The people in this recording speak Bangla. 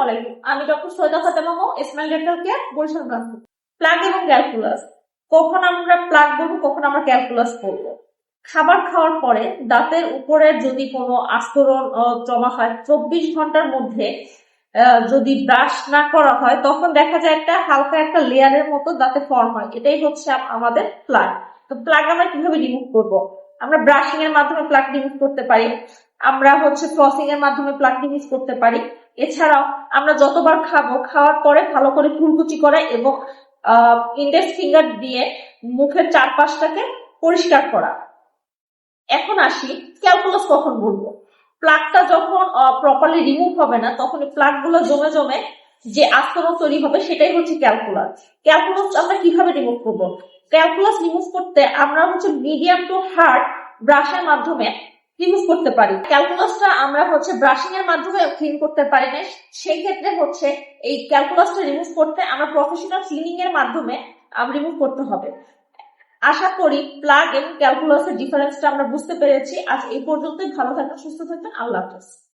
আলাইকুম, আমি doctor Syeda Fatema Mou, smile dental care, Barishal branch. Plaque এবং ক্যালকুলাস, কখন আমরা প্লাগ বলবো, কখন আমরা ক্যালকুলাস বলবো? খাবার খাওয়ার পরে দাঁতের উপরে যদি কোনো আস্তরণ জমা হয় 24 ঘন্টার মধ্যে যদি ব্রাশ না করা হয়, তখন দেখা যায় একটা হালকা একটা লেয়ারের মতো দাঁতে ফর্ম হয়। এটাই হচ্ছে আমাদের প্লাগ। তো প্লাগ আমরা কিভাবে রিমুভ করব? আমরা ব্রাশিং এর মাধ্যমে প্লাগ রিমুভ করতে পারি, আমরা হচ্ছে ফ্লসিং এর মাধ্যমে প্লাগ রিমুভ করতে পারি। এছাড়াও আমরা যতবার খাবো, খাওয়ার পরে ভালো করে কুলকুচি করা এবং ইন্ডেক্স ফিঙ্গার দিয়ে মুখের চারপাশটাকে পরিষ্কার করা। এখন আসি ক্যালকুলাস কখন বলবো। প্লাগটা যখন প্রপারলি রিমুভ হবে না, তখন প্লাগ গুলো জমে জমে যে আস্তরণ তৈরি হবে, সেটাই হচ্ছে ক্যালকুলাস। ক্যালকুলাস আমরা কিভাবে রিমুভ করবো? ক্যালকুলাস রিমুভ করতে আমরা হচ্ছে মিডিয়াম টু হার্ড ব্রাশের মাধ্যমে রিমুভ করতে পারি। ক্যালকুলাসটা আমরা হচ্ছে ব্রাশিং এর মাধ্যমে ক্লিন করতে পারি না, সেই ক্ষেত্রে হচ্ছে এই ক্যালকুলাসটা রিমুভ করতে আমরা প্রফেশনাল ক্লিনিং এর মাধ্যমে রিমুভ করতে হবে। আশা করি প্লাগ এবং ক্যালকুলাসের ডিফারেন্সটা আমরা বুঝতে পেরেছি। আজ এই পর্যন্তই। ভালো থাকবেন, সুস্থ থাকবেন। আল্লাহ হাফেজ।